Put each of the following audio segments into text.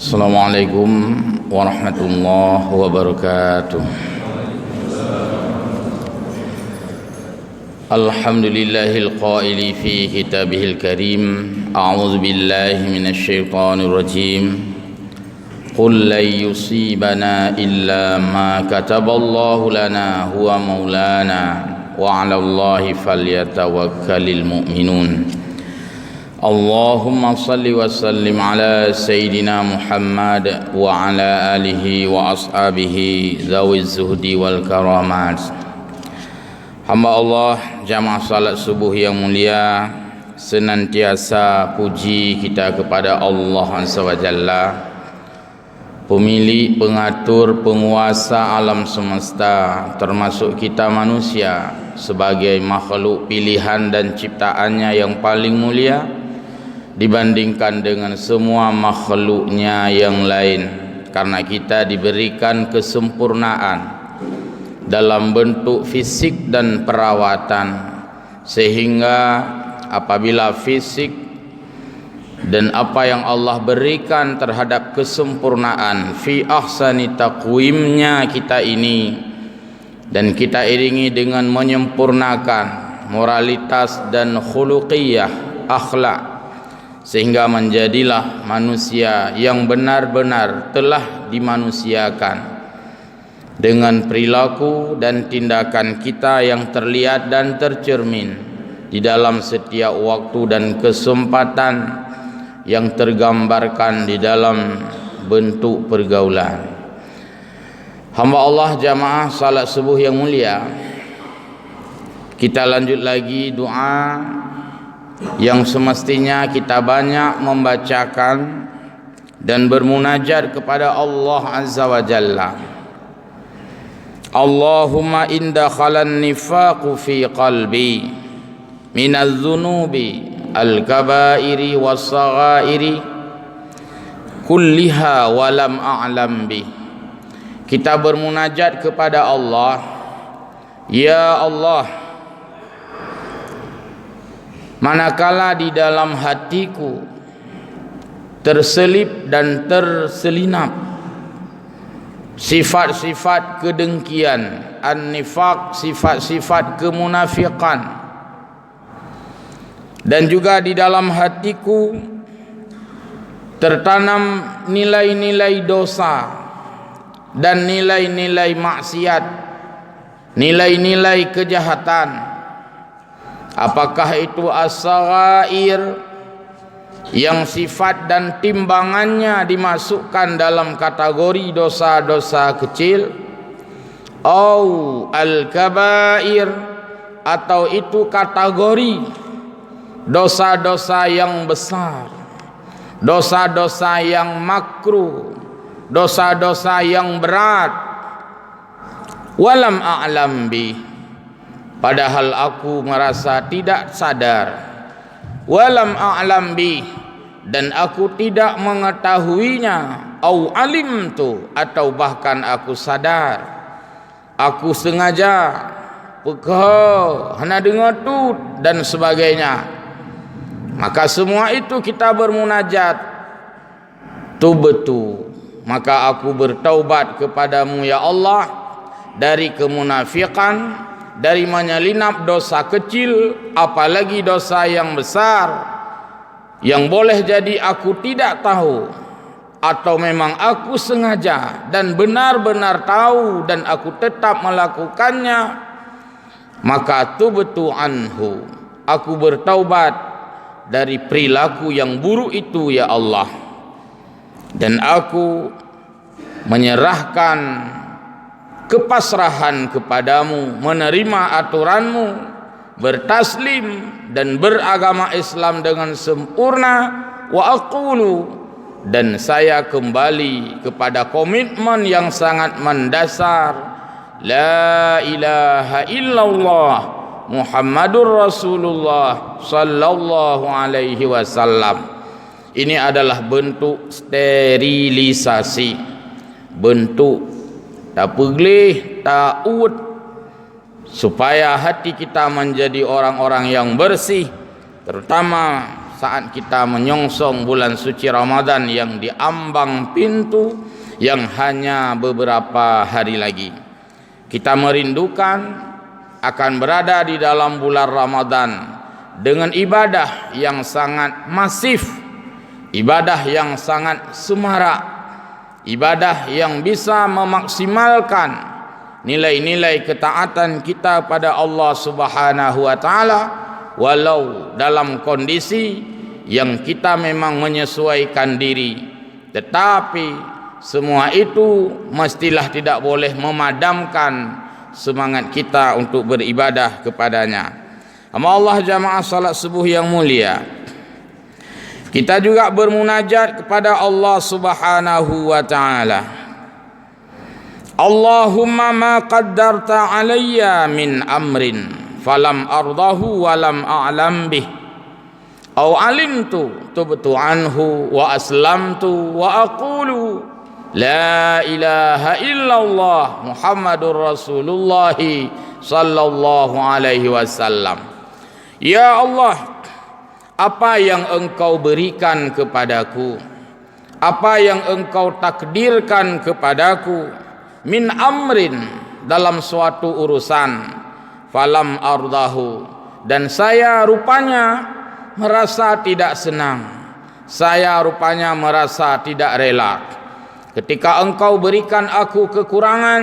Assalamualaikum warahmatullahi wabarakatuh. Alhamdulillahil qaili fi kitabihil karim. A'udzu billahi minasy syaithanir rajim. Qul lan yusibana illa ma kataballahu lana huwa maulana wa 'alallahi falyatawakkalul mu'minun. Allahumma salli wa sallim ala Sayyidina Muhammad wa ala alihi wa ashabihi zawiz zuhdi wal karamat. Hamba Allah, jamaah salat subuh yang mulia, senantiasa puji kita kepada Allah Azza wa Jalla, pemilik, pengatur, penguasa alam semesta, termasuk kita manusia sebagai makhluk pilihan dan ciptaannya yang paling mulia dibandingkan dengan semua makhluknya yang lain, karena kita diberikan kesempurnaan dalam bentuk fisik dan perawatan, sehingga apabila fisik dan apa yang Allah berikan terhadap kesempurnaan fi ahsani taqwimnya kita ini, dan kita iringi dengan menyempurnakan moralitas dan khuluqiyah, akhlak, sehingga menjadilah manusia yang benar-benar telah dimanusiakan dengan perilaku dan tindakan kita yang terlihat dan tercermin di dalam setiap waktu dan kesempatan yang tergambarkan di dalam bentuk pergaulan. Hamba Allah, jamaah salat subuh yang mulia, kita lanjut lagi doa yang semestinya kita banyak membacakan dan bermunajat kepada Allah Azza wa Jalla. Allahumma inda khalan nifaqu fi qalbi minaz zunubi al-kabairi was-saghairi kulliha wa lam a'lam bi. Kita bermunajat kepada Allah, ya Allah, manakala di dalam hatiku terselip dan terselinap sifat-sifat kedengkian, an-nifaq, sifat-sifat kemunafikan, dan juga di dalam hatiku tertanam nilai-nilai dosa dan nilai-nilai maksiat, nilai-nilai kejahatan. Apakah itu as-saghair yang sifat dan timbangannya dimasukkan dalam kategori dosa-dosa kecil, atau al-kabair, atau itu kategori dosa-dosa yang besar, dosa-dosa yang makruh, dosa-dosa yang berat. Walam a'lam bi, padahal aku merasa tidak sadar. Walam a'lam bi, dan aku tidak mengetahuinya. Au alimtu, atau bahkan aku sadar, aku sengaja pekau hana dengar tu dan sebagainya. Maka semua itu kita bermunajat, tubtu, maka aku bertaubat kepadamu ya Allah dari kemunafikan, dari menyelinap dosa kecil, apalagi dosa yang besar, yang boleh jadi aku tidak tahu, atau memang aku sengaja dan benar-benar tahu dan aku tetap melakukannya. Maka tubtu anhu, aku bertaubat dari perilaku yang buruk itu ya Allah, dan aku menyerahkan kepasrahan kepadamu, menerima aturanmu, bertaslim dan beragama Islam dengan sempurna. Wa aqulu, dan saya kembali kepada komitmen yang sangat mendasar, la ilaha illallah Muhammadur Rasulullah sallallahu alaihi wasallam. Ini adalah bentuk sterilisasi, bentuk tak peglih, tak ud, supaya hati kita menjadi orang-orang yang bersih, terutama saat kita menyongsong bulan suci Ramadan yang diambang pintu, yang hanya beberapa hari lagi. Kita merindukan akan berada di dalam bulan Ramadan dengan ibadah yang sangat masif, ibadah yang sangat semarak, ibadah yang bisa memaksimalkan nilai-nilai ketaatan kita pada Allah Subhanahu wa taala, walau dalam kondisi yang kita memang menyesuaikan diri. Tetapi semua itu mestilah tidak boleh memadamkan semangat kita untuk beribadah kepadanya. Allah jamaah salat subuh yang mulia, kita juga bermunajat kepada Allah Subhanahu wa taala. Allahumma ma qaddarta alayya min amrin falam ardahu walam a'lam bih aw alimtu tubtu anhu wa aslamtu wa aqulu la ilaha illallah Muhammadur Rasulullah sallallahu alaihi wasallam. Ya Allah, apa yang Engkau berikan kepadaku, apa yang Engkau takdirkan kepadaku, min amrin, dalam suatu urusan, falam ardahu, dan saya rupanya merasa tidak senang, saya rupanya merasa tidak rela. Ketika Engkau berikan aku kekurangan,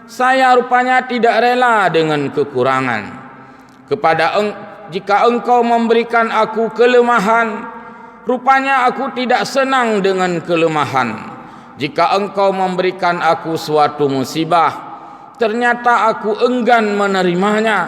saya rupanya tidak rela dengan kekurangan. Jika Engkau memberikan aku kelemahan, rupanya aku tidak senang dengan kelemahan. Jika Engkau memberikan aku suatu musibah, ternyata aku enggan menerimanya.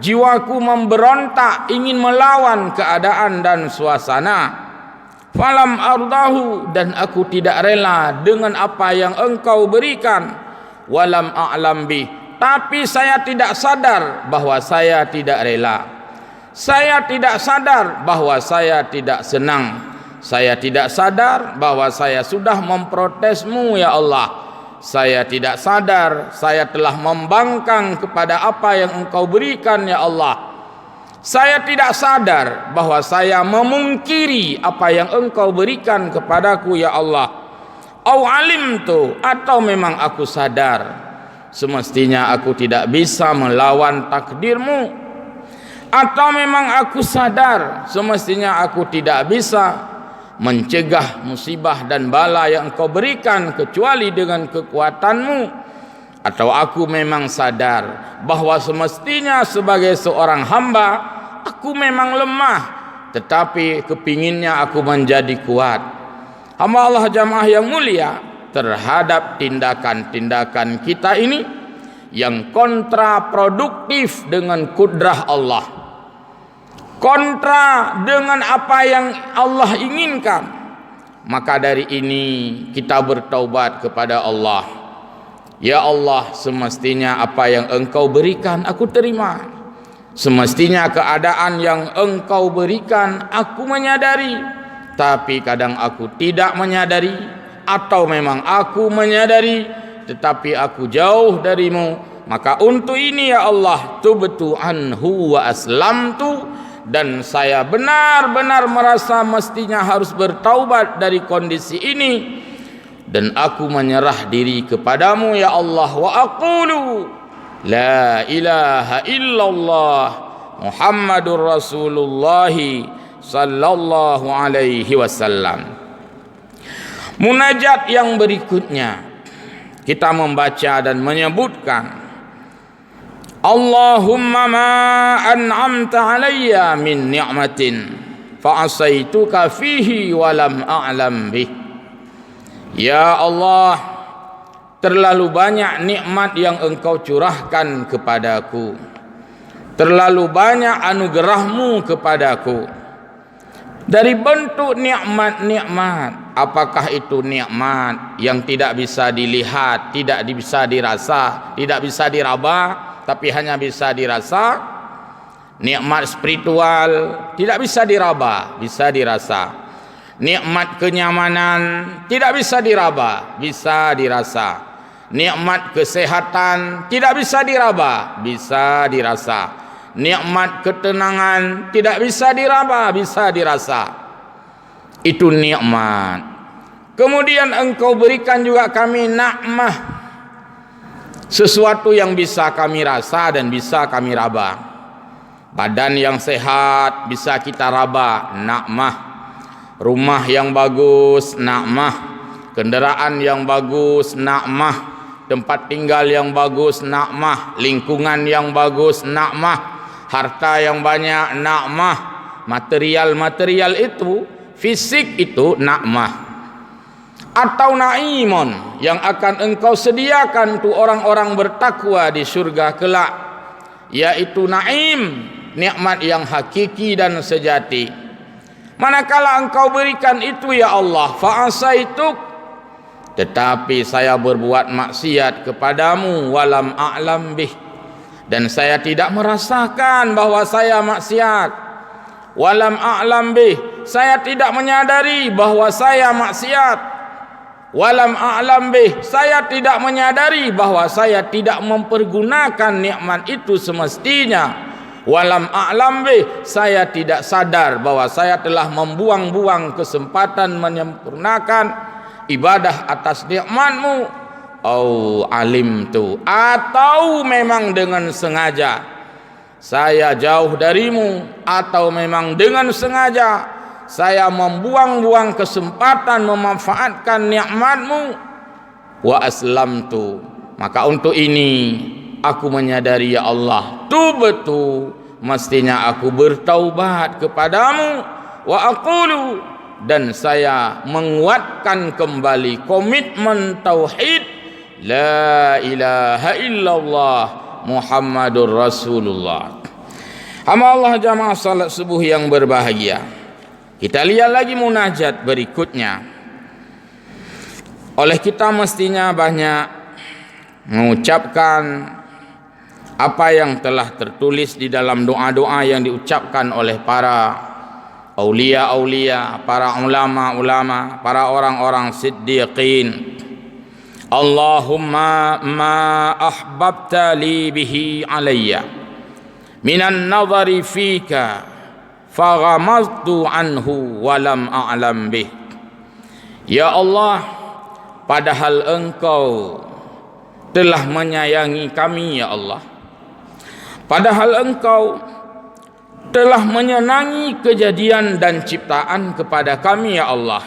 Jiwaku memberontak, ingin melawan keadaan dan suasana. Falam ardahu, dan aku tidak rela dengan apa yang Engkau berikan. Walam a'lam bih, tapi saya tidak sadar bahwa saya tidak rela. Saya tidak sadar bahwa saya tidak senang. Saya tidak sadar bahwa saya sudah memprotesmu ya Allah. Saya tidak sadar saya telah membangkang kepada apa yang Engkau berikan ya Allah. Saya tidak sadar bahwa saya memungkiri apa yang Engkau berikan kepadaku ya Allah. Au alimtu, atau memang aku sadar semestinya aku tidak bisa melawan takdirmu. Atau memang aku sadar semestinya aku tidak bisa mencegah musibah dan bala yang Engkau berikan kecuali dengan kekuatanmu. Atau aku memang sadar bahwa semestinya sebagai seorang hamba aku memang lemah, tetapi kepinginnya aku menjadi kuat. Hamba Allah jamaah yang mulia, terhadap tindakan-tindakan kita ini yang kontraproduktif dengan kudrah Allah, kontra dengan apa yang Allah inginkan, maka dari ini kita bertaubat kepada Allah. Ya Allah, semestinya apa yang Engkau berikan aku terima. Semestinya keadaan yang Engkau berikan aku menyadari, tapi kadang aku tidak menyadari, atau memang aku menyadari tetapi aku jauh darimu. Maka untuk ini ya Allah, tubtu anhu wa aslamtu, dan saya benar-benar merasa mestinya harus bertaubat dari kondisi ini, dan aku menyerah diri kepadamu ya Allah. Wa aqulu la ilaha illallah Muhammadur Rasulullah sallallahu alaihi wasallam. Munajat yang berikutnya kita membaca dan menyebutkan Allahumma ma an'amta alayya min ni'matin fa'asaituka fihi wa lam a'lam bih. Ya Allah, terlalu banyak nikmat yang Engkau curahkan kepadaku, terlalu banyak anugerahmu kepadaku. Dari bentuk nikmat-nikmat, apakah itu nikmat yang tidak bisa dilihat, tidak bisa dirasa, tidak bisa diraba, tapi hanya bisa dirasa? Nikmat spiritual tidak bisa diraba, bisa dirasa. Nikmat kenyamanan tidak bisa diraba, bisa dirasa. Nikmat kesehatan tidak bisa diraba, bisa dirasa. nikmat ketenangan tidak bisa diraba, bisa dirasa. Itu nikmat. Kemudian engkau berikan juga kami nikmah, sesuatu yang bisa kami rasa dan bisa kami raba. Badan yang sehat bisa kita raba, nikmah. Rumah yang bagus, nikmah. Kenderaan yang bagus, nikmah. Tempat tinggal yang bagus, nikmah. Lingkungan yang bagus, nikmah. Harta yang banyak, nikmah. Material-material itu, fisik itu nikmah. Atau naimun, yang akan engkau sediakan tu orang-orang bertakwa di surga kelak, yaitu naim, nikmat yang hakiki dan sejati. Manakala engkau berikan itu ya Allah, fa'asaituk, tetapi saya berbuat maksiat kepadamu, walam a'lam bih, dan saya tidak merasakan bahwa saya maksiat. Walam a'lam bih, saya tidak menyadari bahwa saya maksiat. Walam a'lam bih, saya tidak menyadari bahwa saya tidak mempergunakan nikmat itu semestinya. Walam a'lam bih, saya tidak sadar bahwa saya telah membuang-buang kesempatan menyempurnakan ibadah atas nikmatmu. Au alim tu, atau memang dengan sengaja saya jauh darimu, atau memang dengan sengaja saya membuang-buang kesempatan memanfaatkan nikmatmu. Wa aslamtu, maka untuk ini aku menyadari ya Allah, betul mestinya aku bertaubat kepadamu. Wa aqulu, dan saya menguatkan kembali komitmen tauhid la ilaha illallah Muhammadur Rasulullah. Hamba Allah jamaah salat subuh yang berbahagia, kita lihat lagi munajat berikutnya. Oleh kita mestinya banyak mengucapkan apa yang telah tertulis di dalam doa-doa yang diucapkan oleh para aulia-aulia, para ulama-ulama, para orang-orang siddiqin. Allahumma ma ahbabta li bihi alayya minan nadhari fika faghamaztu anhu walam a'lam bih. Ya Allah, padahal engkau telah menyayangi kami ya Allah, padahal engkau telah menyenangi kejadian dan ciptaan kepada kami ya Allah,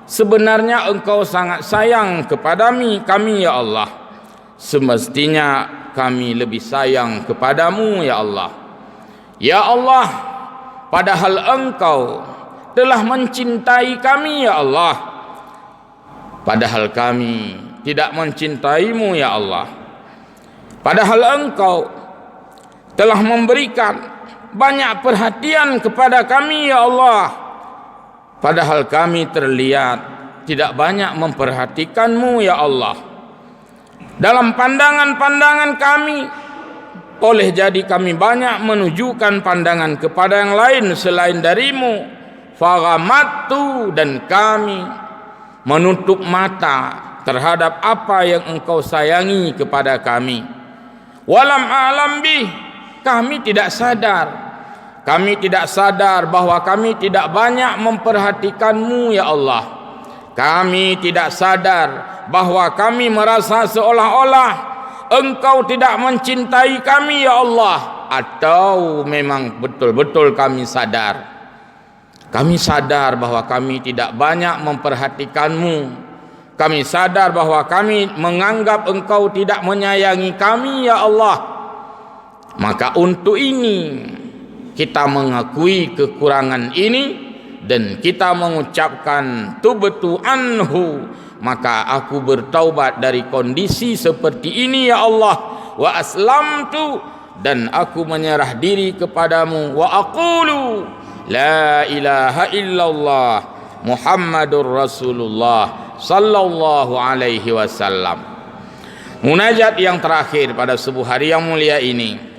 sebenarnya engkau sangat sayang kepada kami ya Allah, semestinya kami lebih sayang kepadamu ya Allah. Ya Allah, padahal engkau telah mencintai kami ya Allah, padahal kami tidak mencintaimu ya Allah, padahal engkau telah memberikan banyak perhatian kepada kami ya Allah, padahal kami terlihat tidak banyak memperhatikanmu ya Allah. Dalam pandangan-pandangan kami, boleh jadi kami banyak menunjukkan pandangan kepada yang lain selain darimu. Faghamatu, dan kami menutup mata terhadap apa yang engkau sayangi kepada kami. Walam a'lam bih, kami tidak sadar. Kami tidak sadar bahwa kami tidak banyak memperhatikanmu ya Allah. Kami tidak sadar bahwa kami merasa seolah-olah engkau tidak mencintai kami ya Allah. Atau memang betul-betul kami sadar, kami sadar bahwa kami tidak banyak memperhatikanmu. Kami sadar bahwa kami menganggap engkau tidak menyayangi kami ya Allah. Maka untuk ini kita mengakui kekurangan ini dan kita mengucapkan tubtu anhu, maka aku bertaubat dari kondisi seperti ini ya Allah. Wa aslamtu, dan aku menyerah diri kepadamu. Wa aqulu la ilaha illallah Muhammadur Rasulullah sallallahu alaihi wasallam. Munajat yang terakhir pada subuh hari yang mulia ini.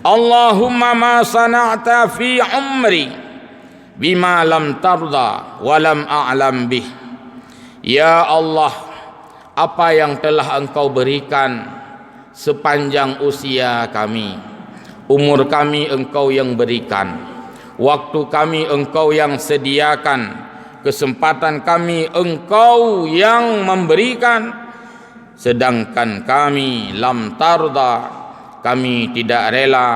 Allahumma ma sana'ta fi umri bima lam tarda wa lam a'lam bih. Ya Allah, apa yang telah engkau berikan sepanjang usia kami, Umur kami Engkau yang berikan, waktu kami Engkau yang sediakan, kesempatan kami Engkau yang memberikan, sedangkan kami lam tarda, kami tidak rela,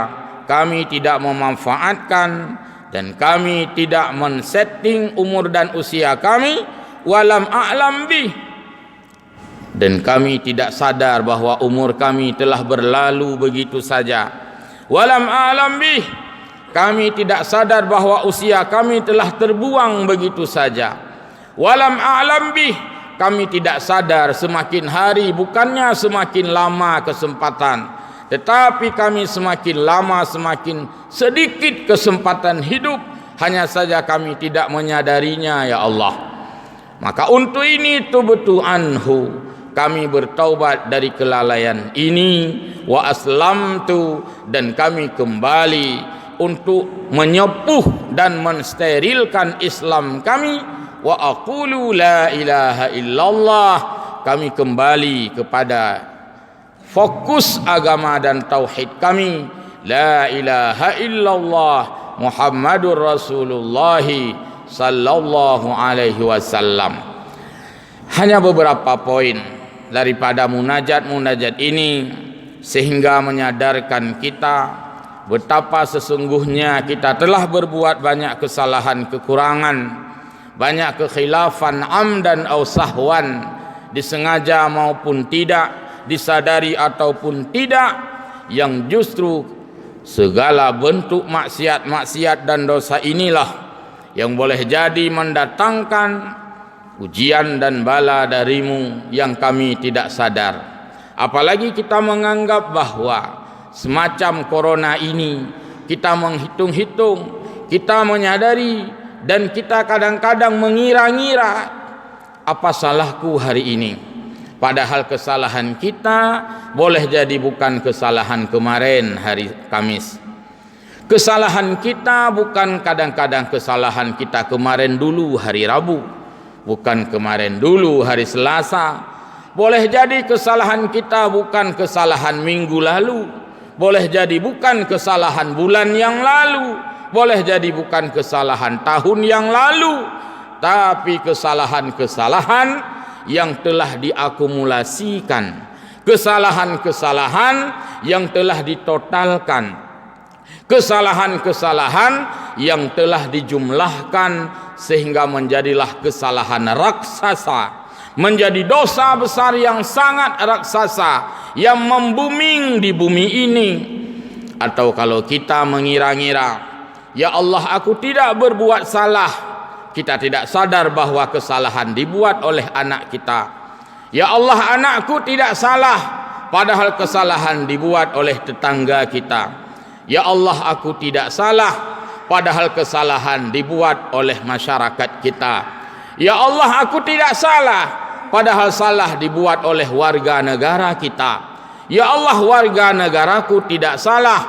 kami tidak memanfaatkan, dan kami tidak men-setting umur dan usia kami, walam a'lam bih, dan kami tidak sadar bahwa umur kami telah berlalu begitu saja. Walam a'lam bih, kami tidak sadar bahwa usia kami telah terbuang begitu saja. Walam a'lam bih, kami tidak sadar semakin hari bukannya semakin lama kesempatan, tetapi kami semakin lama semakin sedikit kesempatan hidup, hanya saja kami tidak menyadarinya ya Allah. Maka untuk ini tubtu anhu, kami bertaubat dari kelalaian ini, wa aslamtu, dan kami kembali untuk menyepuh dan mensterilkan Islam kami, wa aqulu la ilaha illallah, kami kembali kepada fokus agama dan tauhid kami, la ilaha illallah Muhammadur Rasulullah sallallahu alaihi wasallam. Hanya beberapa poin daripada munajat-munajat ini sehingga menyadarkan kita betapa sesungguhnya kita telah berbuat banyak kesalahan, kekurangan, banyak kekhilafan amdan au sahwan, disengaja maupun tidak, disadari ataupun tidak, yang justru segala bentuk maksiat-maksiat dan dosa inilah yang boleh jadi mendatangkan ujian dan bala darimu yang kami tidak sadar. Apalagi kita menganggap bahwa semacam corona ini kita menghitung-hitung, kita menyadari, dan kita kadang-kadang mengira-ngira apa salahku hari ini. Padahal kesalahan kita boleh jadi bukan kesalahan kemarin hari Kamis. Kesalahan kita bukan kadang-kadang kesalahan kita kemarin dulu hari Rabu, bukan kemarin dulu hari Selasa. Boleh jadi kesalahan kita bukan kesalahan minggu lalu, boleh jadi bukan kesalahan bulan yang lalu, boleh jadi bukan kesalahan tahun yang lalu, tapi kesalahan-kesalahan yang telah diakumulasikan, kesalahan-kesalahan yang telah ditotalkan, kesalahan-kesalahan yang telah dijumlahkan sehingga menjadilah kesalahan raksasa, menjadi dosa besar yang sangat raksasa yang membuming di bumi ini. Atau kalau kita mengira-ngira, ya Allah aku tidak berbuat salah, kita tidak sadar bahwa kesalahan dibuat oleh anak kita. Ya Allah anakku tidak salah, padahal kesalahan dibuat oleh tetangga kita. Ya Allah aku tidak salah, padahal kesalahan dibuat oleh masyarakat kita. Ya Allah aku tidak salah, padahal salah dibuat oleh warga negara kita. Ya Allah warga negaraku tidak salah,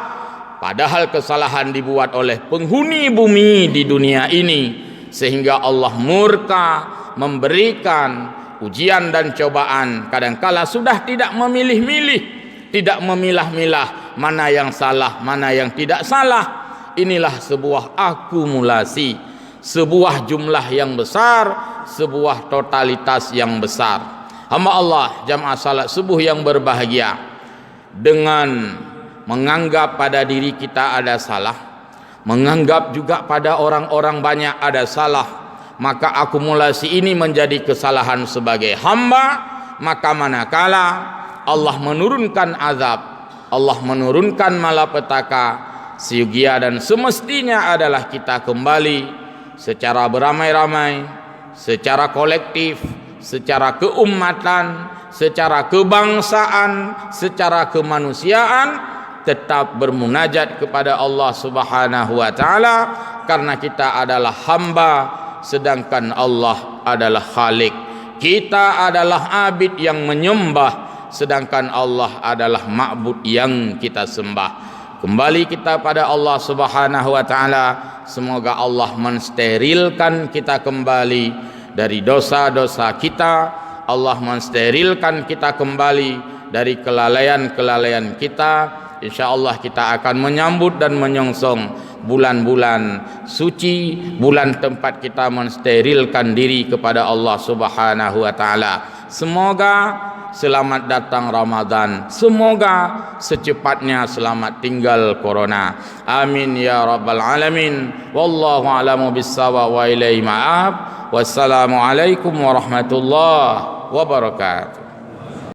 padahal kesalahan dibuat oleh penghuni bumi di dunia ini, sehingga Allah murka memberikan ujian dan cobaan. Kadangkala sudah tidak memilih-milih, tidak memilah-milah mana yang salah, mana yang tidak salah. Inilah sebuah akumulasi, sebuah jumlah yang besar, sebuah totalitas yang besar. Hamba Allah jamaah salat subuh yang berbahagia, dengan menganggap pada diri kita ada salah, menganggap juga pada orang-orang banyak ada salah, maka akumulasi ini menjadi kesalahan sebagai hamba. Maka manakala Allah menurunkan azab, Allah menurunkan malapetaka, siyugia dan semestinya adalah kita kembali secara beramai-ramai, secara kolektif, secara keumatan, secara kebangsaan, secara kemanusiaan, tetap bermunajat kepada Allah Subhanahu wa taala, karena kita adalah hamba sedangkan Allah adalah Khalik. Kita adalah abid yang menyembah sedangkan Allah adalah ma'bud yang kita sembah. Kembali kita pada Allah Subhanahu wa taala. Semoga Allah mensterilkan kita kembali dari dosa-dosa kita. Allah mensterilkan kita kembali dari kelalaian-kelalaian kita. insya-Allah kita akan menyambut dan menyongsong bulan-bulan suci, bulan tempat kita mensterilkan diri kepada Allah Subhanahu wa taala. Semoga selamat datang Ramadan. Semoga secepatnya selamat tinggal corona. Amin ya rabbal alamin. Wallahu a'lamu bis-shawab wa ilaihi ma'ab. Wassalamualaikum warahmatullahi wabarakatuh.